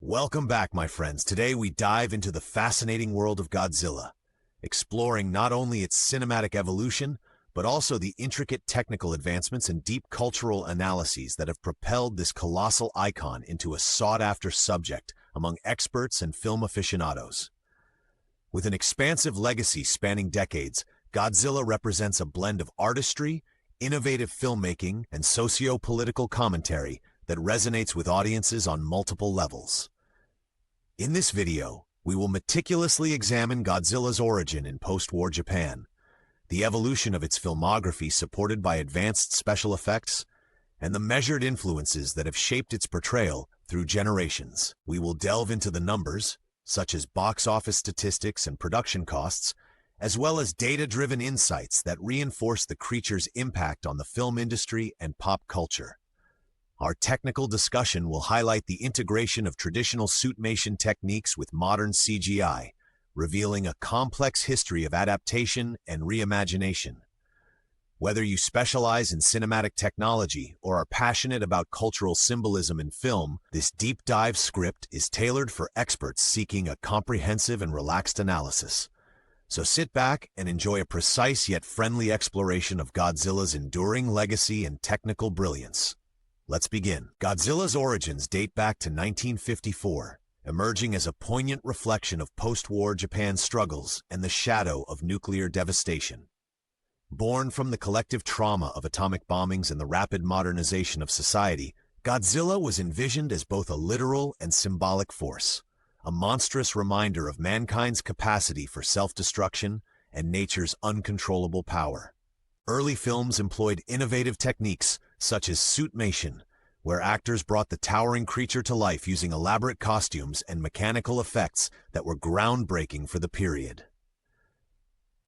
Welcome back, my friends. Today we dive into the fascinating world of Godzilla, exploring not only its cinematic evolution, but also the intricate technical advancements and deep cultural analyses that have propelled this colossal icon into a sought-after subject among experts and film aficionados. With an expansive legacy spanning decades, Godzilla represents a blend of artistry, innovative filmmaking, and socio-political commentary that resonates with audiences on multiple levels. In this video, we will meticulously examine Godzilla's origin in post-war Japan, the evolution of its filmography supported by advanced special effects, and the measured influences that have shaped its portrayal through generations. We will delve into the numbers, such as box office statistics and production costs, as well as data-driven insights that reinforce the creature's impact on the film industry and pop culture. Our technical discussion will highlight the integration of traditional suitmation techniques with modern CGI, revealing a complex history of adaptation and reimagination. Whether you specialize in cinematic technology or are passionate about cultural symbolism in film, this deep dive script is tailored for experts seeking a comprehensive and relaxed analysis. So sit back and enjoy a precise yet friendly exploration of Godzilla's enduring legacy and technical brilliance. Let's begin. Godzilla's origins date back to 1954, emerging as a poignant reflection of post-war Japan's struggles and the shadow of nuclear devastation. Born from the collective trauma of atomic bombings and the rapid modernization of society, Godzilla was envisioned as both a literal and symbolic force, a monstrous reminder of mankind's capacity for self-destruction and nature's uncontrollable power. Early films employed innovative techniques such as suitmation, where actors brought the towering creature to life using elaborate costumes and mechanical effects that were groundbreaking for the period.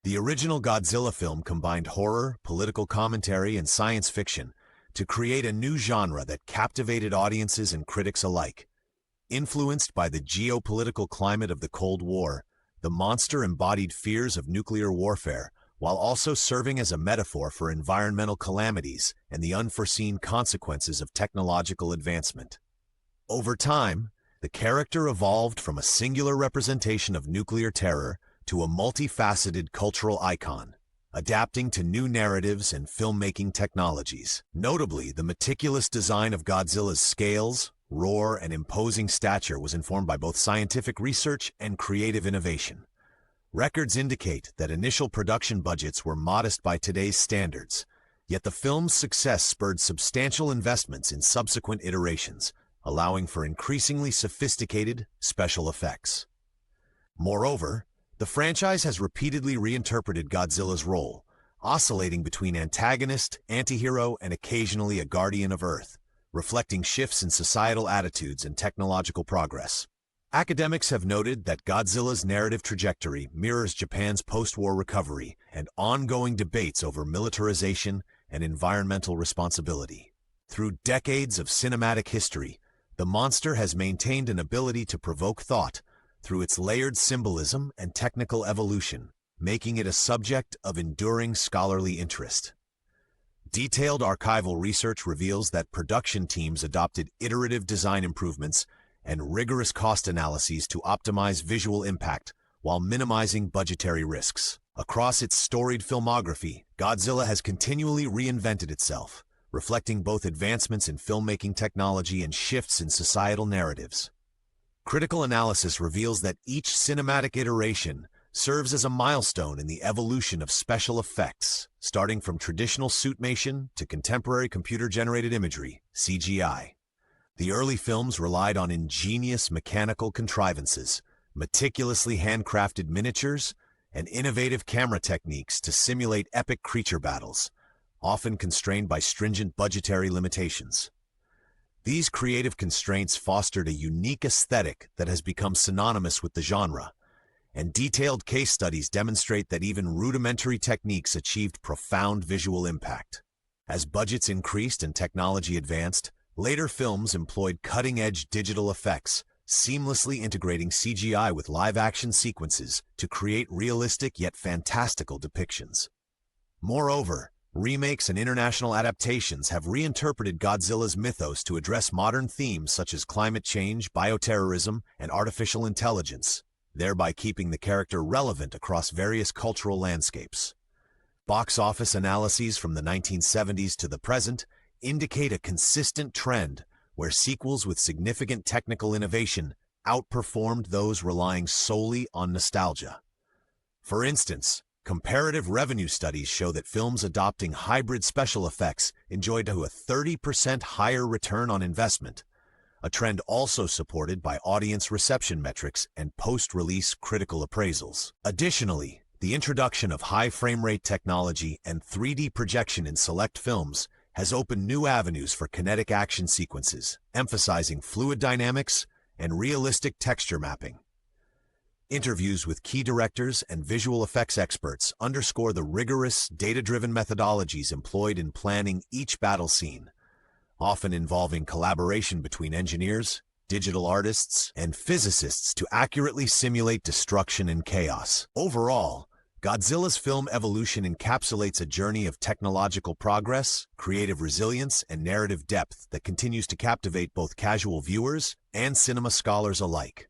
The original Godzilla film combined horror, political commentary, and science fiction to create a new genre that captivated audiences and critics alike. Influenced by the geopolitical climate of the Cold War, the monster embodied fears of nuclear warfare, while also serving as a metaphor for environmental calamities and the unforeseen consequences of technological advancement. Over time, the character evolved from a singular representation of nuclear terror to a multifaceted cultural icon, adapting to new narratives and filmmaking technologies. Notably, the meticulous design of Godzilla's scales, roar, and imposing stature was informed by both scientific research and creative innovation. Records indicate that initial production budgets were modest by today's standards, yet the film's success spurred substantial investments in subsequent iterations, allowing for increasingly sophisticated special effects. Moreover, the franchise has repeatedly reinterpreted Godzilla's role, oscillating between antagonist, antihero, and occasionally a guardian of Earth, reflecting shifts in societal attitudes and technological progress. Academics have noted that Godzilla's narrative trajectory mirrors Japan's post-war recovery and ongoing debates over militarization and environmental responsibility. Through decades of cinematic history, the monster has maintained an ability to provoke thought through its layered symbolism and technical evolution, making it a subject of enduring scholarly interest. Detailed archival research reveals that production teams adopted iterative design improvements and rigorous cost analyses to optimize visual impact while minimizing budgetary risks. Across its storied filmography, Godzilla has continually reinvented itself, reflecting both advancements in filmmaking technology and shifts in societal narratives. Critical analysis reveals that each cinematic iteration serves as a milestone in the evolution of special effects, starting from traditional suitmation to contemporary computer-generated imagery, CGI. The early films relied on ingenious mechanical contrivances, meticulously handcrafted miniatures, and innovative camera techniques to simulate epic creature battles, often constrained by stringent budgetary limitations. These creative constraints fostered a unique aesthetic that has become synonymous with the genre, and detailed case studies demonstrate that even rudimentary techniques achieved profound visual impact. As budgets increased and technology advanced, later films employed cutting-edge digital effects, seamlessly integrating CGI with live-action sequences to create realistic yet fantastical depictions. Moreover, Remakes and international adaptations have reinterpreted Godzilla's mythos to address modern themes such as climate change, bioterrorism, and artificial intelligence, thereby keeping the character relevant across various cultural landscapes. Box office analyses from the 1970s to the present indicate a consistent trend where sequels with significant technical innovation outperformed those relying solely on nostalgia. For instance, comparative revenue studies show that films adopting hybrid special effects enjoyed a 30% higher return on investment, a trend also supported by audience reception metrics and post-release critical appraisals. Additionally, the introduction of high frame rate technology and 3D projection in select films has opened new avenues for kinetic action sequences, emphasizing fluid dynamics and realistic texture mapping. Interviews with key directors and visual effects experts underscore the rigorous, data-driven methodologies employed in planning each battle scene, often involving collaboration between engineers, digital artists, and physicists to accurately simulate destruction and chaos. Overall, Godzilla's film evolution encapsulates a journey of technological progress, creative resilience, and narrative depth that continues to captivate both casual viewers and cinema scholars alike.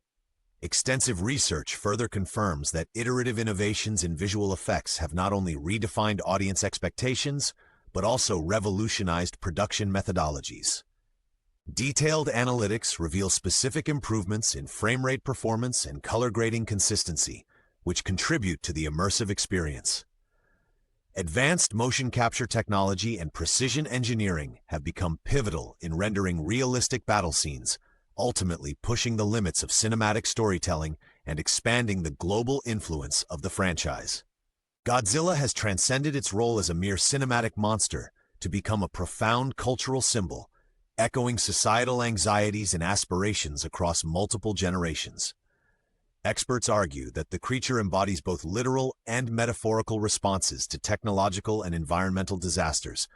Extensive research further confirms that iterative innovations in visual effects have not only redefined audience expectations, but also revolutionized production methodologies. Detailed analytics reveal specific improvements in frame rate performance and color grading consistency, which contribute to the immersive experience. Advanced motion capture technology and precision engineering have become pivotal in rendering realistic battle scenes, ultimately pushing the limits of cinematic storytelling and expanding the global influence of the franchise. Godzilla has transcended its role as a mere cinematic monster to become a profound cultural symbol, echoing societal anxieties and aspirations across multiple generations. Experts argue that the creature embodies both literal and metaphorical responses to technological and environmental disasters,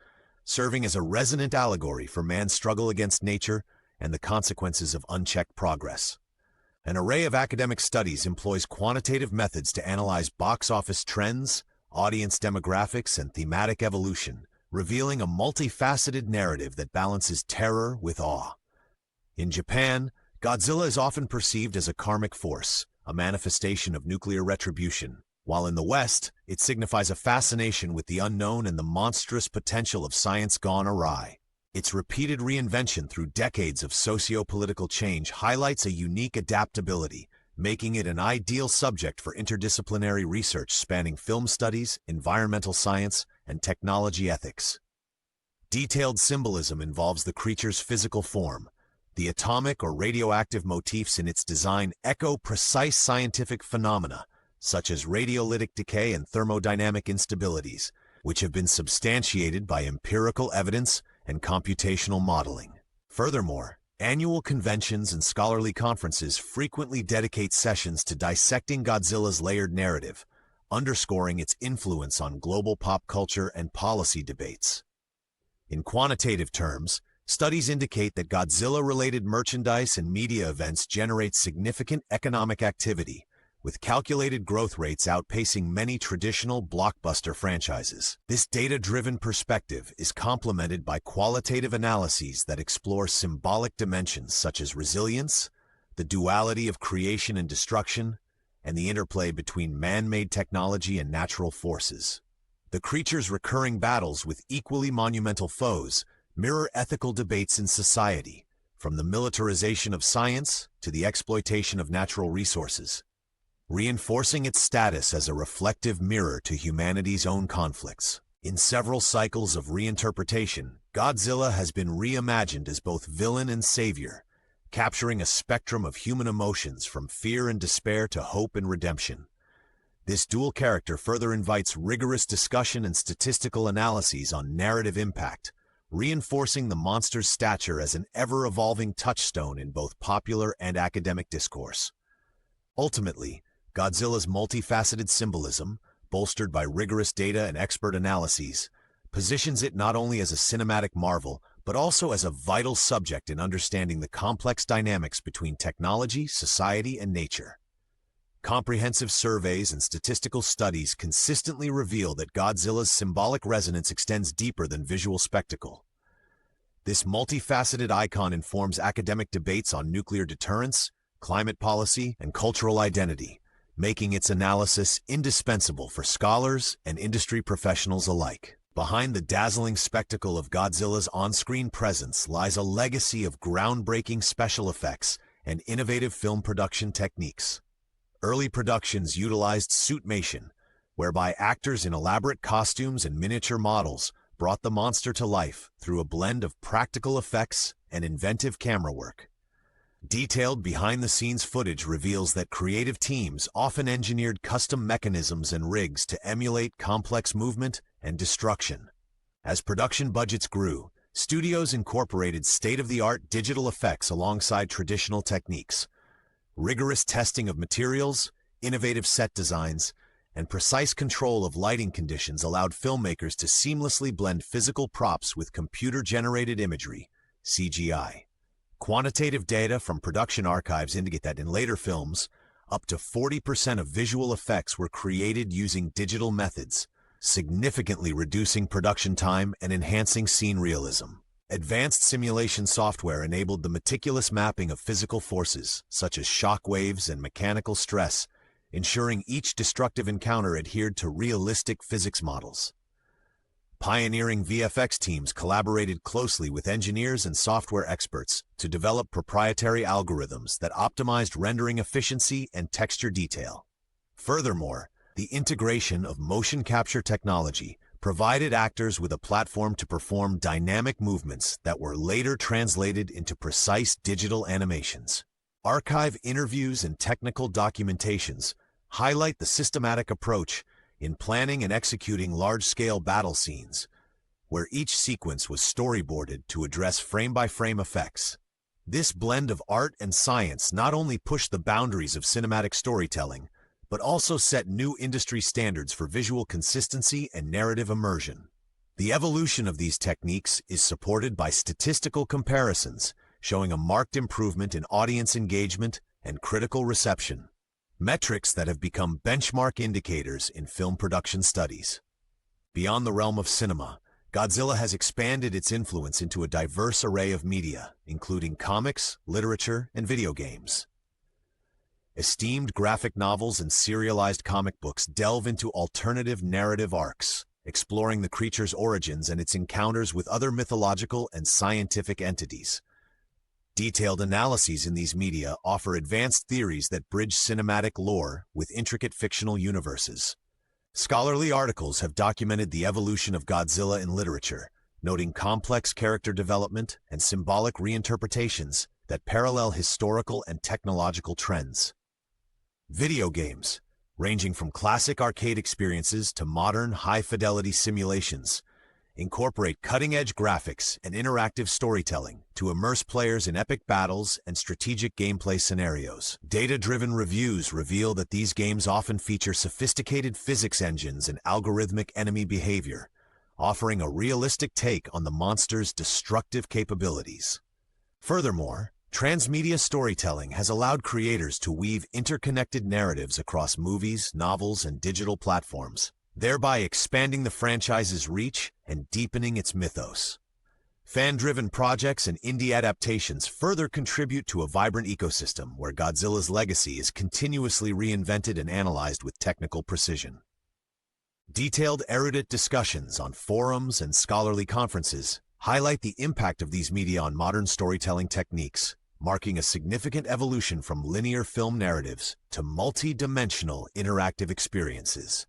serving as a resonant allegory for man's struggle against nature and the consequences of unchecked progress. An array of academic studies employs quantitative methods to analyze box office trends, audience demographics, and thematic evolution, revealing a multifaceted narrative that balances terror with awe. In Japan, Godzilla is often perceived as a karmic force, a manifestation of nuclear retribution, while in the West, it signifies a fascination with the unknown and the monstrous potential of science gone awry. Its repeated reinvention through decades of socio-political change highlights a unique adaptability, making it an ideal subject for interdisciplinary research spanning film studies, environmental science, and technology ethics. Detailed symbolism involves the creature's physical form. The atomic or radioactive motifs in its design echo precise scientific phenomena, such as radiolytic decay and thermodynamic instabilities, which have been substantiated by empirical evidence and computational modeling. Furthermore, annual conventions and scholarly conferences frequently dedicate sessions to dissecting Godzilla's layered narrative, underscoring its influence on global pop culture and policy debates. In quantitative terms, studies indicate that Godzilla-related merchandise and media events generate significant economic activity, with calculated growth rates outpacing many traditional blockbuster franchises. This data-driven perspective is complemented by qualitative analyses that explore symbolic dimensions such as resilience, the duality of creation and destruction, and the interplay between man-made technology and natural forces. The creature's recurring battles with equally monumental foes mirror ethical debates in society, from the militarization of science to the exploitation of natural resources, reinforcing its status as a reflective mirror to humanity's own conflicts. In several cycles of reinterpretation, Godzilla has been reimagined as both villain and savior, capturing a spectrum of human emotions from fear and despair to hope and redemption. This dual character further invites rigorous discussion and statistical analyses on narrative impact, reinforcing the monster's stature as an ever-evolving touchstone in both popular and academic discourse. Ultimately, Godzilla's multifaceted symbolism, bolstered by rigorous data and expert analyses, positions it not only as a cinematic marvel, but also as a vital subject in understanding the complex dynamics between technology, society, and nature. Comprehensive surveys and statistical studies consistently reveal that Godzilla's symbolic resonance extends deeper than visual spectacle. This multifaceted icon informs academic debates on nuclear deterrence, climate policy, and cultural identity, making its analysis indispensable for scholars and industry professionals alike. Behind the dazzling spectacle of Godzilla's on-screen presence lies a legacy of groundbreaking special effects and innovative film production techniques. Early productions utilized suitmation, whereby actors in elaborate costumes and miniature models brought the monster to life through a blend of practical effects and inventive camera work. Detailed behind-the-scenes footage reveals that creative teams often engineered custom mechanisms and rigs to emulate complex movement and destruction. As production budgets grew, studios incorporated state-of-the-art digital effects alongside traditional techniques. Rigorous testing of materials, innovative set designs, and precise control of lighting conditions allowed filmmakers to seamlessly blend physical props with computer-generated imagery, CGI. Quantitative data from production archives indicate that in later films, up to 40% of visual effects were created using digital methods, significantly reducing production time and enhancing scene realism. Advanced simulation software enabled the meticulous mapping of physical forces, such as shock waves and mechanical stress, ensuring each destructive encounter adhered to realistic physics models. Pioneering VFX teams collaborated closely with engineers and software experts to develop proprietary algorithms that optimized rendering efficiency and texture detail. Furthermore, the integration of motion capture technology provided actors with a platform to perform dynamic movements that were later translated into precise digital animations. Archive interviews and technical documentations highlight the systematic approach in planning and executing large-scale battle scenes, where each sequence was storyboarded to address frame-by-frame effects. This blend of art and science not only pushed the boundaries of cinematic storytelling, but also set new industry standards for visual consistency and narrative immersion. The evolution of these techniques is supported by statistical comparisons, showing a marked improvement in audience engagement and critical reception, metrics that have become benchmark indicators in film production studies. Beyond the realm of cinema, Godzilla has expanded its influence into a diverse array of media, including comics, literature, and video games. Esteemed graphic novels and serialized comic books delve into alternative narrative arcs, exploring the creature's origins and its encounters with other mythological and scientific entities. Detailed analyses in these media offer advanced theories that bridge cinematic lore with intricate fictional universes. Scholarly articles have documented the evolution of Godzilla in literature, noting complex character development and symbolic reinterpretations that parallel historical and technological trends. Video games, ranging from classic arcade experiences to modern high-fidelity simulations, incorporate cutting-edge graphics and interactive storytelling to immerse players in epic battles and strategic gameplay scenarios. Data-driven reviews reveal that these games often feature sophisticated physics engines and algorithmic enemy behavior, offering a realistic take on the monster's destructive capabilities. Furthermore, transmedia storytelling has allowed creators to weave interconnected narratives across movies, novels, and digital platforms, thereby expanding the franchise's reach and deepening its mythos. Fan-driven projects and indie adaptations further contribute to a vibrant ecosystem where Godzilla's legacy is continuously reinvented and analyzed with technical precision. Detailed erudite discussions on forums and scholarly conferences highlight the impact of these media on modern storytelling techniques, marking a significant evolution from linear film narratives to multi-dimensional interactive experiences.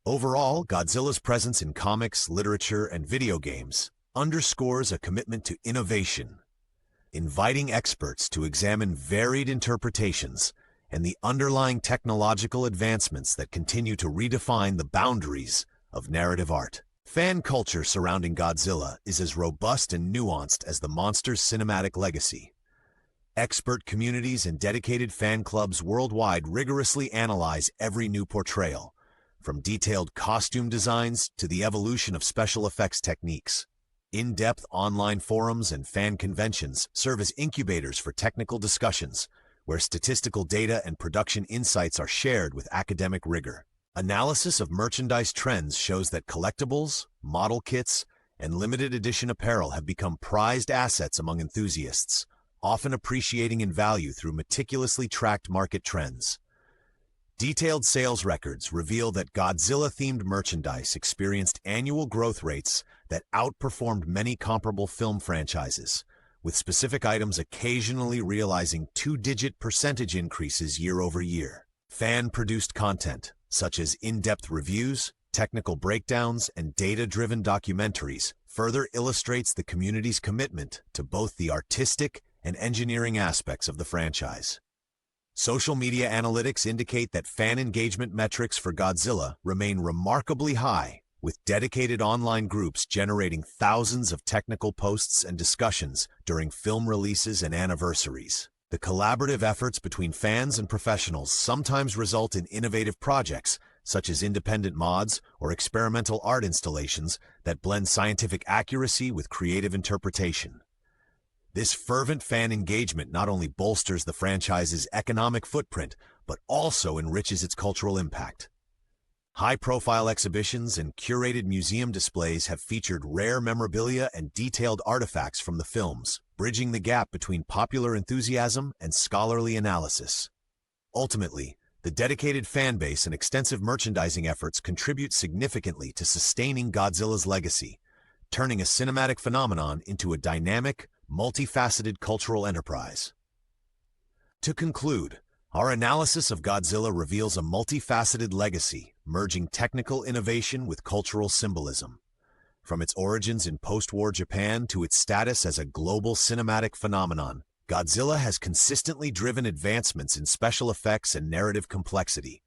Overall, Godzilla's presence in comics, literature, and video games underscores a commitment to innovation, inviting experts to examine varied interpretations and the underlying technological advancements that continue to redefine the boundaries of narrative art. Fan culture surrounding Godzilla is as robust and nuanced as the monster's cinematic legacy. Expert communities and dedicated fan clubs worldwide rigorously analyze every new portrayal, from detailed costume designs to the evolution of special effects techniques. In-depth online forums and fan conventions serve as incubators for technical discussions, where statistical data and production insights are shared with academic rigor. Analysis of merchandise trends shows that collectibles, model kits, and limited edition apparel have become prized assets among enthusiasts, often appreciating in value through meticulously tracked market trends. Detailed sales records reveal that Godzilla-themed merchandise experienced annual growth rates that outperformed many comparable film franchises, with specific items occasionally realizing two-digit percentage increases year over year. Fan-produced content, such as in-depth reviews, technical breakdowns, and data-driven documentaries, further illustrates the community's commitment to both the artistic and engineering aspects of the franchise. Social media analytics indicate that fan engagement metrics for Godzilla remain remarkably high, with dedicated online groups generating thousands of technical posts and discussions during film releases and anniversaries. The collaborative efforts between fans and professionals sometimes result in innovative projects, such as independent mods or experimental art installations that blend scientific accuracy with creative interpretation. This fervent fan engagement not only bolsters the franchise's economic footprint, but also enriches its cultural impact. High-profile exhibitions and curated museum displays have featured rare memorabilia and detailed artifacts from the films, bridging the gap between popular enthusiasm and scholarly analysis. Ultimately, the dedicated fan base and extensive merchandising efforts contribute significantly to sustaining Godzilla's legacy, turning a cinematic phenomenon into a dynamic, multifaceted cultural enterprise. To conclude, our analysis of Godzilla reveals a multifaceted legacy, merging technical innovation with cultural symbolism. From its origins in post-war Japan to its status as a global cinematic phenomenon, Godzilla has consistently driven advancements in special effects and narrative complexity.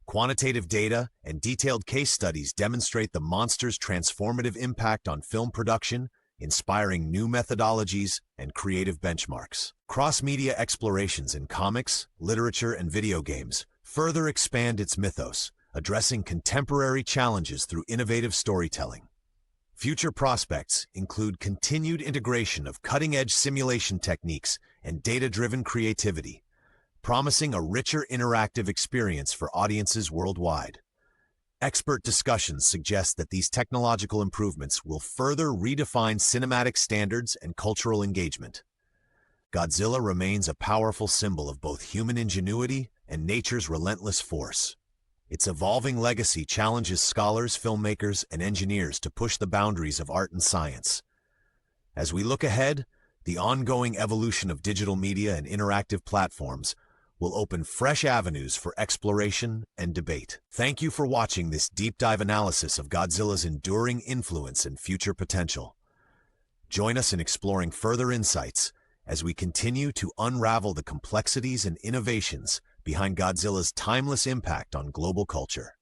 Quantitative data and detailed case studies demonstrate the monster's transformative impact on film production, inspiring new methodologies and creative benchmarks. Cross-media explorations in comics, literature, and video games further expand its mythos, addressing contemporary challenges through innovative storytelling. Future prospects include continued integration of cutting-edge simulation techniques and data-driven creativity, promising a richer interactive experience for audiences worldwide. Expert discussions suggest that these technological improvements will further redefine cinematic standards and cultural engagement. Godzilla remains a powerful symbol of both human ingenuity and nature's relentless force. Its evolving legacy challenges scholars, filmmakers, and engineers to push the boundaries of art and science. As we look ahead, the ongoing evolution of digital media and interactive platforms will open fresh avenues for exploration and debate. Thank you for watching this deep dive analysis of Godzilla's enduring influence and future potential. Join us in exploring further insights as we continue to unravel the complexities and innovations behind Godzilla's timeless impact on global culture.